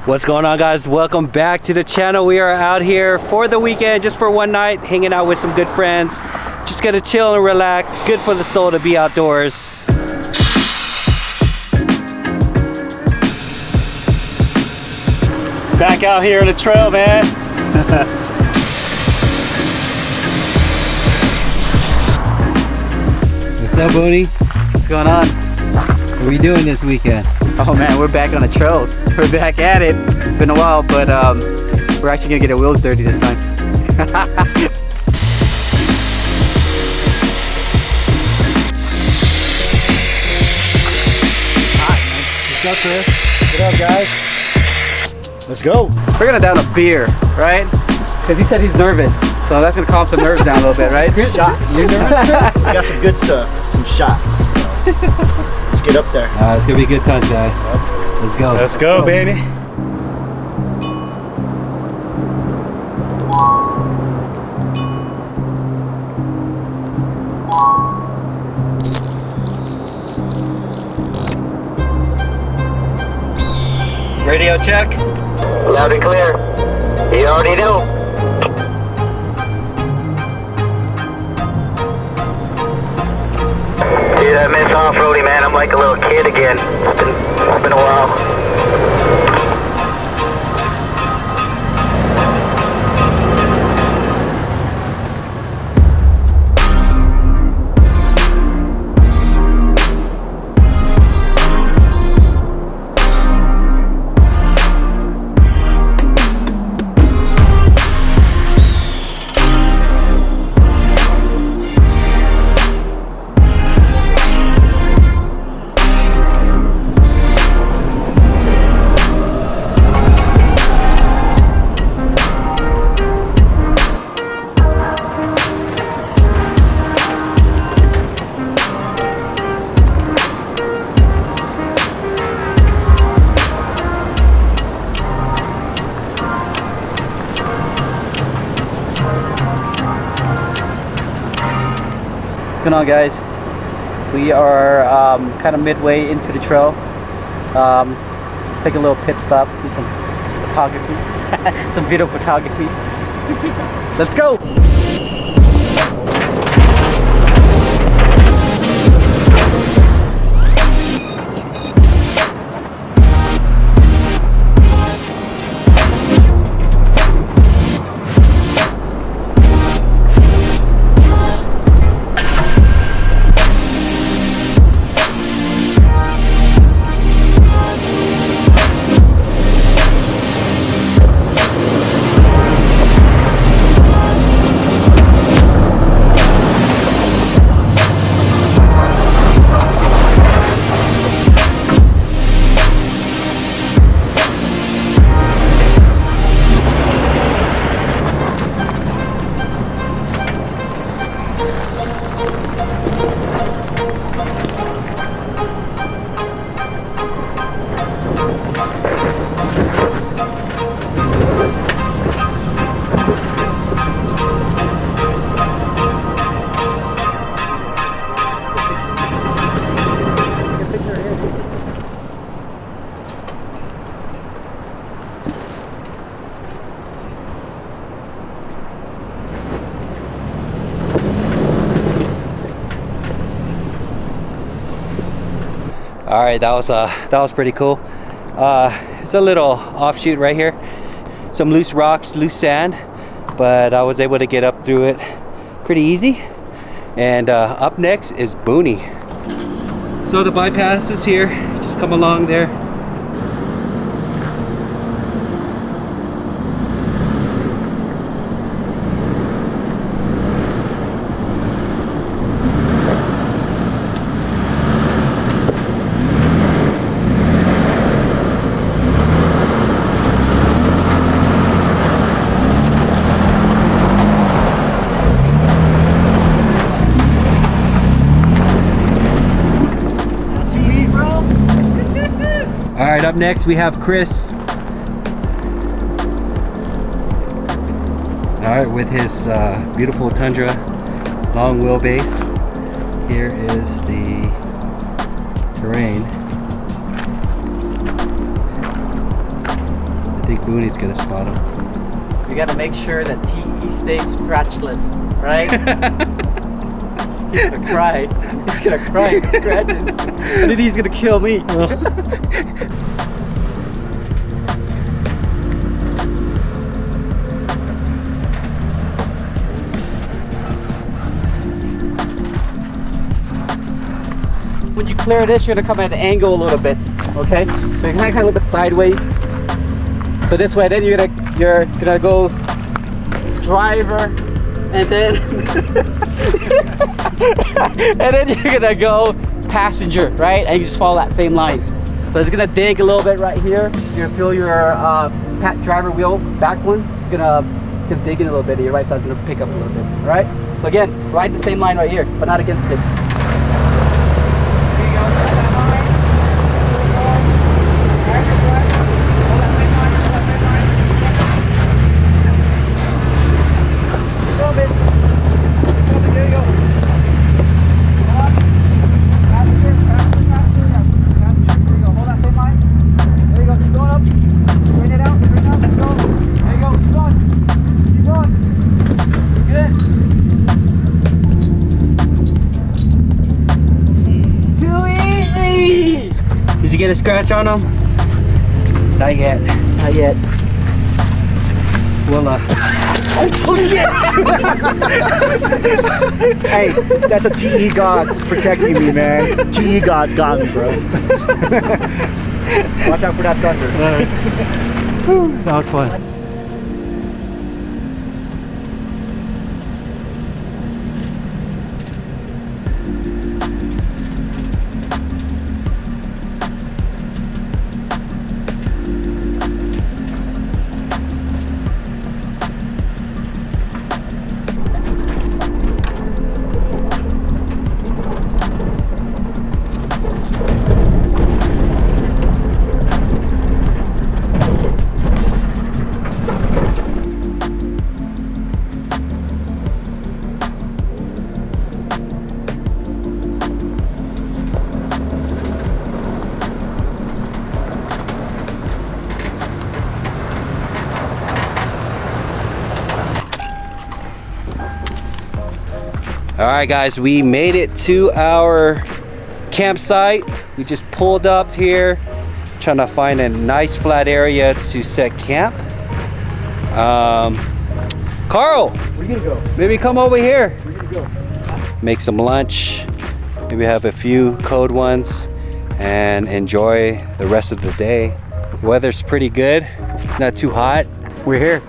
What's going on, guys? Welcome back to the channel. We are out here for the weekend, just for one night, hanging out with some good friends. Just gonna chill and relax. Good for the soul to be outdoors. Back out here on the trail, man. What's up, Booney? What's going on? What are we doing this weekend? Oh man, we're back on the trails. We're back at it. It's been a while, but we're actually gonna get our wheels dirty this time. What's up, Chris? What up, guys? Let's go. We're gonna down a beer, right? Because he said he's nervous, so that's gonna calm some nerves down a little bit, right? Shots. You're nervous, Chris? I got some good stuff. Some shots. Let's get up there. It's gonna be good times, guys. Let's go. Let's go, baby. Radio check. Loud and clear. You already know. Dude, I miss off-roading, man. I'm like a little kid again. It's been a while. What's going on, guys? We are kind of midway into the trail. Take a little pit stop, do some photography, some video photography. Let's go! All right, that was pretty cool. It's a little offshoot right here. Some loose rocks, loose sand, but I was able to get up through it pretty easy. And up next is Booney. So the bypass is here. Just come along there. All right, up next we have Chris. All right, with his beautiful Tundra long wheelbase. Here is the terrain. think Booney's gonna spot him. We gotta make sure that TE stays scratchless, right? He's gonna cry. He's gonna cry if it scratches. And then he's gonna kill me. When you clear this, you're gonna come at an angle a little bit, okay? So you're gonna kind of a little bit sideways. So this way, then you're gonna go driver, and then and then you're gonna go passenger, right? And you just follow that same line. So it's gonna dig a little bit right here. You're gonna feel your driver wheel back one. You're gonna dig in a little bit. Your right side's gonna pick up a little bit. All right. So again, ride the same line right here, but not against it. Did you get a scratch on him? Not yet. Not yet. Well, Oh shit! Hey, that's a TE gods protecting me, man. TE gods got me, bro. Watch out for that thunder. that was fun. All right, guys, we made it to our campsite. We just pulled up here, trying to find a nice flat area to set camp. Carl, Where you gonna go? maybe come over here. Where you gonna go? Make some lunch, maybe have a few cold ones, and enjoy the rest of the day. Weather's pretty good, not too hot. We're here.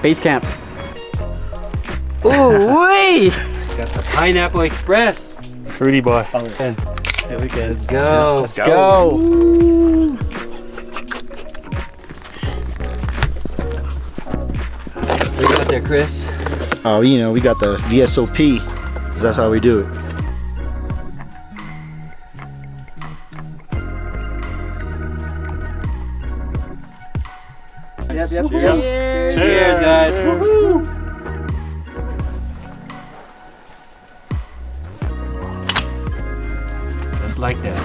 Base camp. Ooh, wee! Got the Pineapple Express. Fruity boy. Oh, yeah. There we go. Let's go. Let's go. What you got there, Chris? Oh, you know, we got the VSOP, 'cause that's how we do it. Yep, yep, Cheers. yep. Cheers, guys. Woohoo. Just like that.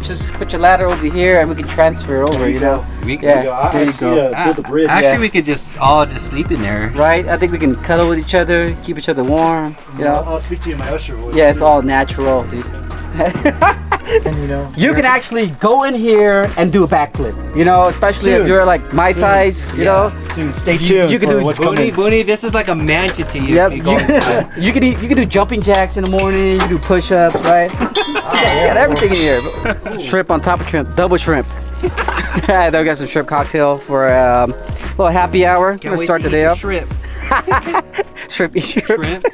Just put your ladder over here and we can transfer over, you know? We Yeah, there you go. Build the bridge. Actually, Yeah. we could just all just sleep in there. Right? I think we can cuddle with each other, keep each other warm, you know? I'll speak to you in my usher voice. Yeah, it's all natural, dude. And, you know, You can actually go in here and do a backflip, you know, especially if Soon. you're like my size, you know? soon. Stay You- tuned. you can for do what's Booney, coming. Booney, this is like a mansion to you. Yep. You go inside. You can do jumping jacks in the morning, you can do push-ups, right? You got everything in here. Shrimp on top of shrimp, double shrimp. Then we got some shrimp cocktail for a little happy hour. Can't Gonna wait start to the eat day your off. shrimp. Shrimp, eat shrimp. Shrimp.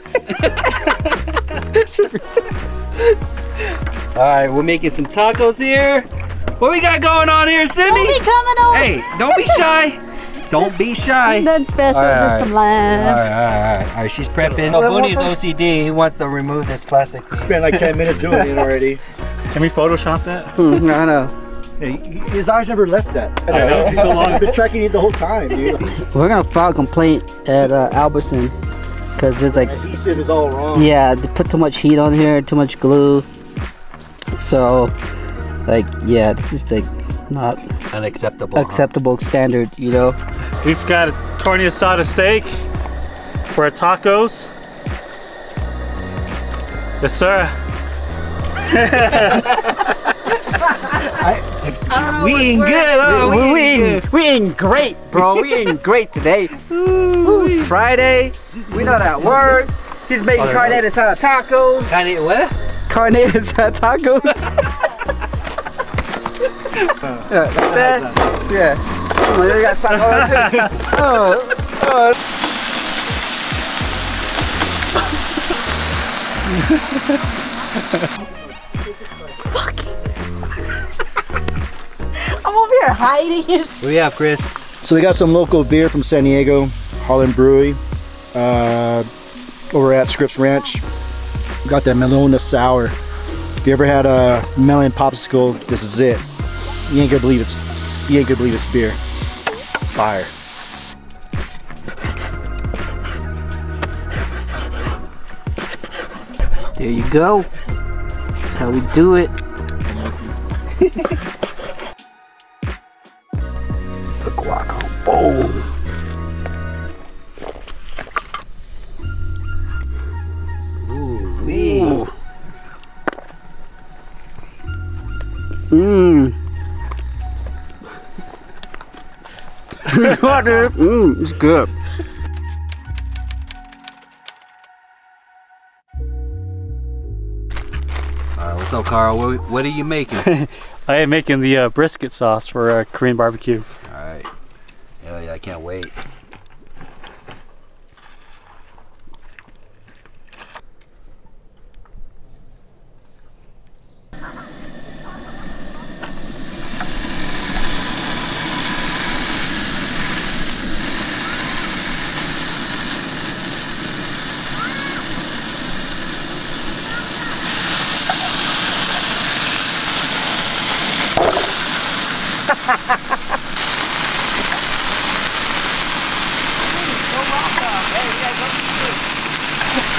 All right, we're making some tacos here. What we got going on here, Cindy? Don't be coming over. Hey, don't be shy. Don't be shy. Nothing special, All right, just all some right. lime. All right, she's prepping. Oh, Booney's OCD. He wants to remove this plastic. Spent like 10 minutes doing it already. Can we Photoshop that? No. Hey, his eyes never left that. I know, he's so long. I've been tracking it the whole time, dude. We're gonna file a complaint at Albertson because there's like, Adhesive is all wrong. yeah, they put too much heat on here, too much glue. So Like, yeah, this is like not Unacceptable. acceptable standard, you know. We've got a carne asada steak for our tacos. Yes, sir. We ain't good. We ain't great, bro. We ain't great today. Ooh, it's Friday. We not at work. He's making carne asada tacos. Carne what? Carne asada tacos. Like that. Yeah. Oh, you got stock on that too. Oh. I'm over here hiding. What do we have, Chris? So we got some local beer from San Diego, Holland Brewery, over at Scripps Ranch. We got that Melona Sour. If you ever had a melon popsicle, this is it. You ain't gonna believe it's beer. Fire. There you go. That's how we do it. The guac on boom. Ooh. Mmm. It's good. Alright, what's up, Carl? What are you making? I am making the brisket sauce for Korean barbecue. Alright. Hell yeah, I can't wait.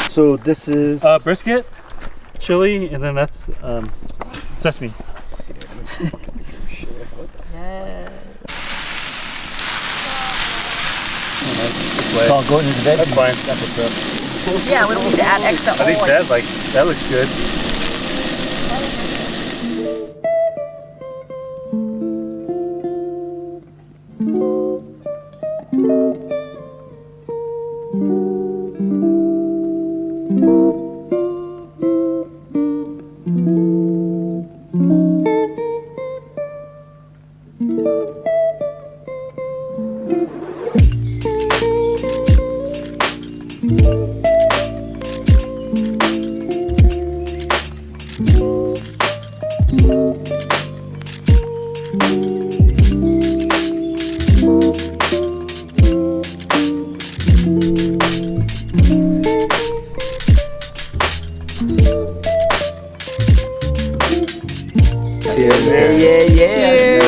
So this is Brisket, chili, and then that's sesame. it's all going into the veggies. That's fine. That's what's up. Yeah, we don't need to add extra I think oil. that looks good. Yeah.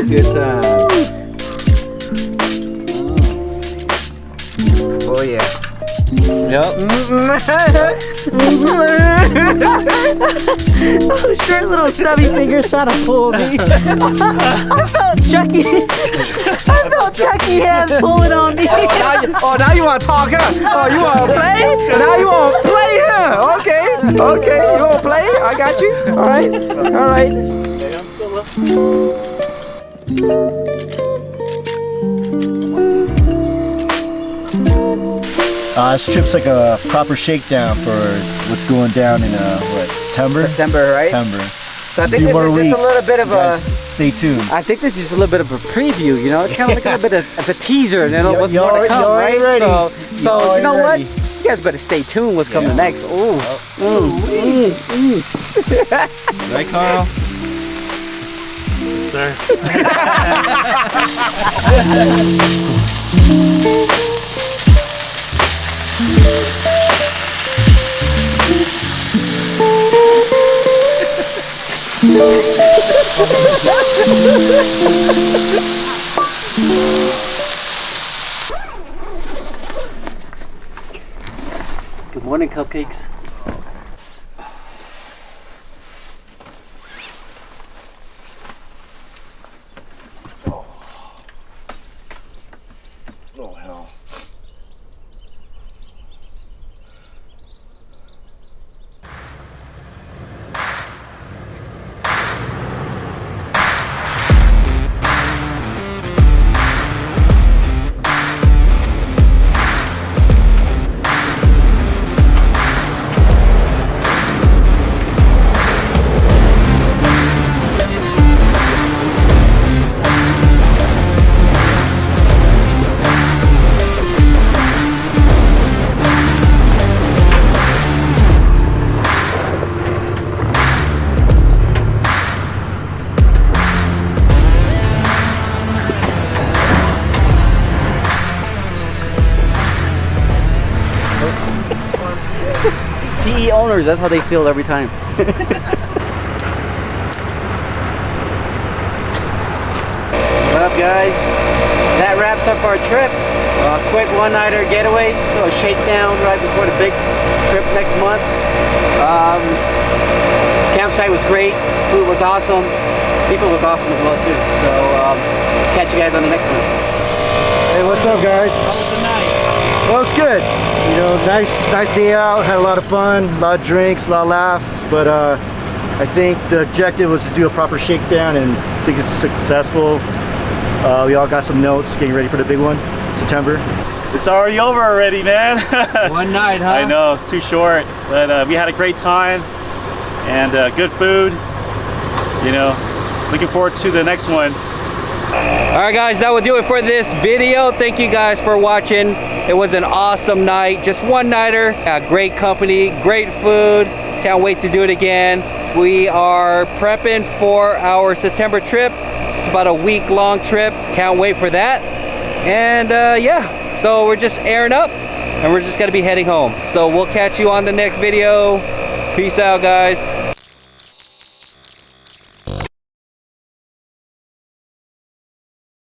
Good times. Oh yeah. Yep. Short little stubby fingers trying to pull me. I felt Chucky hands pulling on me. Now you want to talk, huh? Oh, you want to play? Now you want to play, huh? Okay. You want to play? I got you. All right. This trip's like a proper shakedown for what's going down in September? September, right? September. So I think this is just a little bit of a. Stay tuned. I think this is just a little bit of a preview, you know? It's kind of like a little bit of a teaser, you know, what's You're more to come, already right? ready. So you know what? ready. You guys better stay tuned what's coming next. Ooh. Right, Carl? Sir. Good morning, cupcakes. owners, that's how they feel every time. What up, guys? That wraps up our trip. Quick one-nighter getaway, a little shakedown right before the big trip next month. Campsite was great, food was awesome, people was awesome as well too. So catch you guys on the next one. Hey, what's up, guys? How was the night? Well, it's good. You know, nice day out. Had a lot of fun, a lot of drinks, a lot of laughs. But I think the objective was to do a proper shakedown, and I think it's successful. We all got some notes, getting ready for the big one, September. It's already over already, man. One night, huh? I know, it's too short, but we had a great time and good food. You know, looking forward to the next one. All right, guys, that will do it for this video. Thank you guys for watching. It was an awesome night, just one-nighter. Great company, great food. Can't wait to do it again. We are prepping for our September trip. It's about a week-long trip. Can't wait for that. And yeah, so we're just airing up and we're just gonna be heading home. So we'll catch you on the next video. Peace out, guys.